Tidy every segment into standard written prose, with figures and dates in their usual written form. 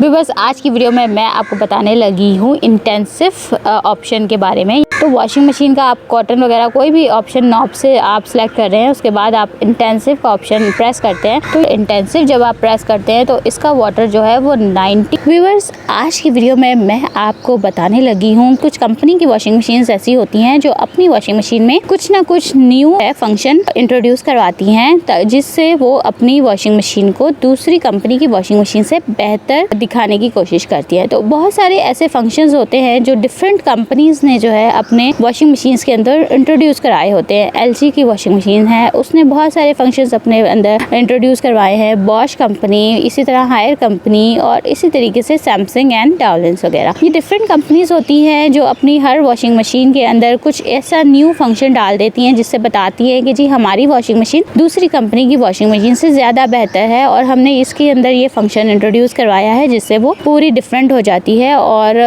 बस आज की वीडियो में मैं आपको बताने लगी हूँ इंटेंसिव ऑप्शन के बारे में। तो वॉशिंग मशीन का आप कॉटन वगैरह कोई भी ऑप्शन नॉब से आप सिलेक्ट कर रहे हैं, उसके बाद आप इंटेंसिव का ऑप्शन प्रेस करते हैं। तो इंटेंसिव जब आप प्रेस करते हैं तो इसका वाटर जो है वो 90। व्यूअर्स, आज की वीडियो में मैं आपको बताने लगी हूँ कुछ कंपनी की वॉशिंग मशीन ऐसी होती हैं जो अपनी वॉशिंग मशीन में कुछ ना कुछ न्यू फंक्शन इंट्रोड्यूस करवाती हैं, जिससे वो अपनी वॉशिंग मशीन को दूसरी कंपनी की वॉशिंग मशीन से बेहतर दिखाने की कोशिश करती है। तो बहुत सारे ऐसे फंक्शंस होते हैं जो डिफरेंट कंपनीज ने जो है अपने वॉशिंग मशीन्स के अंदर इंट्रोड्यूस कराए होते हैं। एलजी की वॉशिंग मशीन है, उसने बहुत सारे फंक्शंस अपने अंदर इंट्रोड्यूस करवाए हैं। बॉश कंपनी, इसी तरह हायर कंपनी और इसी तरीके से सैमसंग एंड डावलेंस वगैरह, ये डिफरेंट कंपनीज होती हैं जो अपनी हर वॉशिंग मशीन के अंदर कुछ ऐसा न्यू फंक्शन डाल देती हैं जिससे बताती है कि जी हमारी वॉशिंग मशीन दूसरी कंपनी की वॉशिंग मशीन से ज़्यादा बेहतर है और हमने इसके अंदर ये फंक्शन इंट्रोड्यूस करवाया है जिससे वो पूरी डिफरेंट हो जाती है और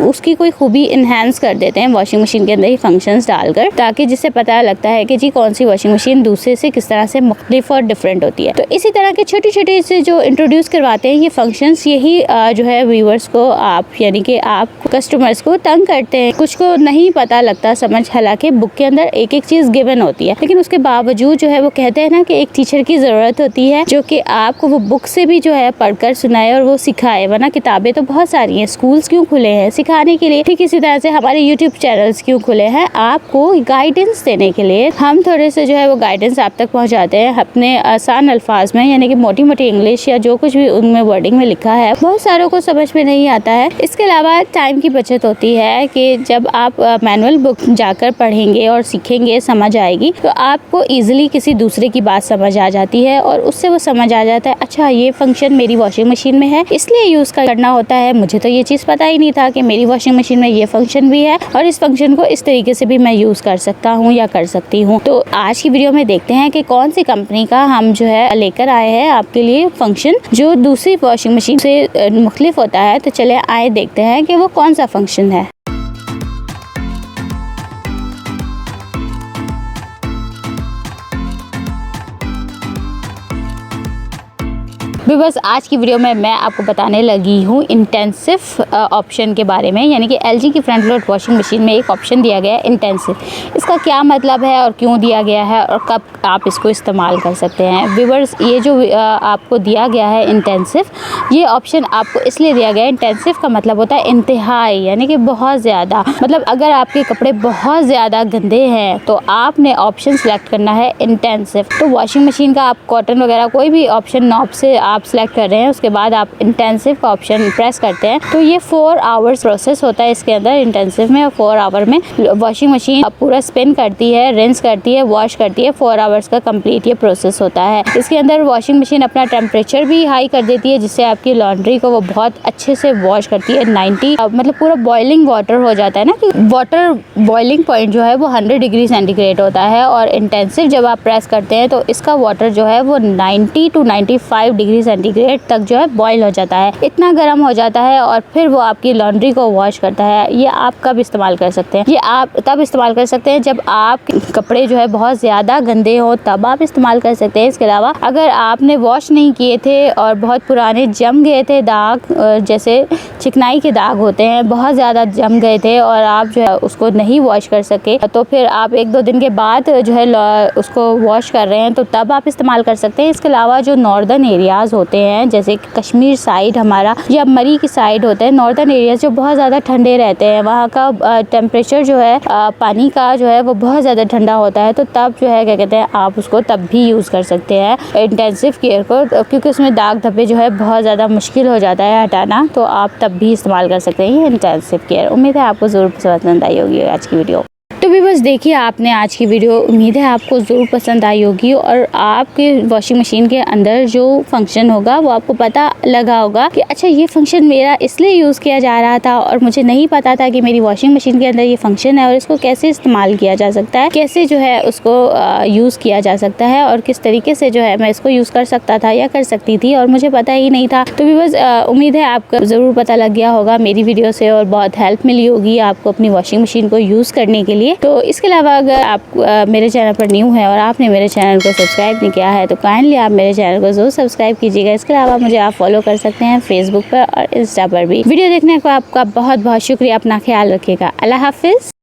उसकी कोई खूबी इन्हेंस कर देते हैं वॉशिंग मशीन के अंदर ही फंक्शंस डालकर, ताकि जिससे पता लगता है कि जी कौन सी वॉशिंग मशीन दूसरे से किस तरह से मुख्तलिफ और डिफरेंट होती है। तो इसी तरह के छोटे छोटे से जो इंट्रोड्यूस करवाते हैं ये फंक्शंस, यही जो है व्यूअर्स को आप यानी कि आप कस्टमर्स को तंग करते हैं। कुछ को नहीं पता लगता समझ, हालांकि बुक के अंदर एक एक चीज़ गिवन होती है, लेकिन उसके बावजूद जो है वो कहते हैं ना कि एक टीचर की ज़रूरत होती है जो कि आपको वो बुक से भी जो है पढ़कर सुनाए और वो सिखाए। वरना किताबें तो बहुत सारी हैं, स्कूल्स क्यों खुले हैं सिखाने के लिए, ठीक इसी तरह से हमारे यूट्यूब चैनल्स क्यों खुले हैं आपको गाइडेंस देने के लिए। हम थोड़े से जो है वो गाइडेंस आप तक पहुंचाते हैं अपने आसान अल्फाज में, यानी कि मोटी मोटी इंग्लिश या जो कुछ भी उनमें वर्डिंग में लिखा है बहुत सारों को समझ में नहीं आता है। इसके अलावा टाइम की बचत होती है कि जब आप मैनुअल बुक जाकर पढ़ेंगे और सीखेंगे, समझ आएगी तो आपको ईजिली किसी दूसरे की बात समझ आ जाती है और उससे वो समझ आ जाता है अच्छा ये फंक्शन मेरी वॉशिंग मशीन में है इसलिए यूज़ करना होता है। मुझे तो ये चीज़ पता ही नहीं था कि मेरी वॉशिंग मशीन में ये फंक्शन भी है और इस फंक्शन को इस तरीके से भी मैं यूज़ कर सकता हूँ या कर सकती हूँ। तो आज की वीडियो में देखते हैं कि कौन सी कंपनी का हम जो है लेकर आए हैं आपके लिए फंक्शन जो दूसरी वॉशिंग मशीन से मुख्तलिफ होता है। तो चले आए देखते हैं कि वो कौन सा फंक्शन है। बस आज की वीडियो में मैं आपको बताने लगी हूँ इंटेंसिव ऑप्शन के बारे में, यानी कि एलजी की फ्रंट लोड वॉशिंग मशीन में एक ऑप्शन दिया गया है इंटेंसिव। इसका क्या मतलब है और क्यों दिया गया है और कब आप इसको इस्तेमाल कर सकते हैं। व्यूअर्स, ये जो आपको दिया गया है इंटेंसिव, ये ऑप्शन आपको इसलिए दिया गया है, इंटेंसिव का मतलब होता है इंतहाई, यानी कि बहुत ज़्यादा। मतलब अगर आपके कपड़े बहुत ज़्यादा गंदे हैं तो आपने ऑप्शन सेलेक्ट करना है इंटेंसिव। तो वॉशिंग मशीन का आप कॉटन वगैरह कोई भी ऑप्शन नॉब से आप सेलेक्ट कर रहे हैं, उसके बाद आप इंटेंसिव का ऑप्शन प्रेस करते हैं तो ये 4 आवर्स प्रोसेस होता है इसके अंदर इंटेंसिव में। 4 आवर में वॉशिंग मशीन पूरा स्पिन करती है, रिंस करती है, वॉश करती है। 4 आवर्स का कंप्लीट ये प्रोसेस होता है। इसके अंदर वॉशिंग मशीन अपना टेम्परेचर भी हाई कर देती है जिससे आपकी लॉन्ड्री को वो बहुत अच्छे से वॉश करती है। 90 मतलब पूरा बॉइलिंग वाटर हो जाता है ना, कि वाटर बॉइलिंग पॉइंट जो है वो 100 डिग्री सेंटीग्रेड होता है और इंटेंसिव जब आप प्रेस करते हैं तो इसका वाटर जो है वो 90 to 95 डिग्री सेंटीग्रेड तक जो है बॉईल हो जाता है, इतना गर्म हो जाता है और फिर वो आपकी लॉन्ड्री को वॉश करता है। ये आप कब इस्तेमाल कर सकते हैं, ये आप तब इस्तेमाल कर सकते हैं जब आप कपड़े जो है बहुत ज़्यादा गंदे हो, तब आप इस्तेमाल कर सकते हैं। इसके अलावा अगर आपने वॉश नहीं किए थे और बहुत पुराने जम गए थे दाग, जैसे चिकनाई के दाग होते हैं, बहुत ज़्यादा जम गए थे और आप जो है उसको नहीं वॉश कर सके, तो फिर आप 1-2 दिन के बाद जो है उसको वॉश कर रहे हैं तो तब आप इस्तेमाल कर सकते हैं। इसके अलावा जो नॉर्दर्न एरियाज़ होते हैं जैसे कश्मीर साइड हमारा या मरी की साइड होते हैं, नॉर्दर्न एरियाज जो बहुत ज़्यादा ठंडे रहते हैं, वहाँ का टेम्परेचर जो है पानी का जो है वो बहुत ज़्यादा ठंडा होता है, तो तब जो है क्या कहते हैं आप उसको तब भी यूज़ कर सकते हैं इंटेंसिव केयर को, क्योंकि उसमें दाग धब्बे जो है बहुत ज़्यादा मुश्किल हो जाता है हटाना, तो आप तब भी इस्तेमाल कर सकते हैं ये इंटेंसिव केयर। उम्मीद है आपको ज़रूर पसंद आई होगी आज की वीडियो। तो भी बस देखिए आपने आज की वीडियो, उम्मीद है आपको ज़रूर पसंद आई होगी और आपके वॉशिंग मशीन के अंदर जो फंक्शन होगा वो आपको पता लगा होगा कि अच्छा ये फंक्शन मेरा इसलिए यूज़ किया जा रहा था और मुझे नहीं पता था कि मेरी वॉशिंग मशीन के अंदर ये फंक्शन है और इसको कैसे इस्तेमाल किया जा सकता है, कैसे जो है उसको यूज़ किया जा सकता है और किस तरीके से जो है मैं इसको यूज़ कर सकता था या कर सकती थी और मुझे पता ही नहीं था। तो भी बस उम्मीद है आपको ज़रूर पता लग गया होगा मेरी वीडियो से और बहुत हेल्प मिली होगी आपको अपनी वॉशिंग मशीन को यूज़ करने के लिए। तो इसके अलावा अगर आप मेरे चैनल पर न्यू है और आपने मेरे चैनल को सब्सक्राइब नहीं किया है तो काइंडली आप मेरे चैनल को ज़रूर सब्सक्राइब कीजिएगा। इसके अलावा मुझे आप फॉलो कर सकते हैं फेसबुक पर और इंस्टा पर भी। वीडियो देखने का आपका बहुत बहुत शुक्रिया। अपना ख्याल रखिएगा। अल्लाह हाफिज़।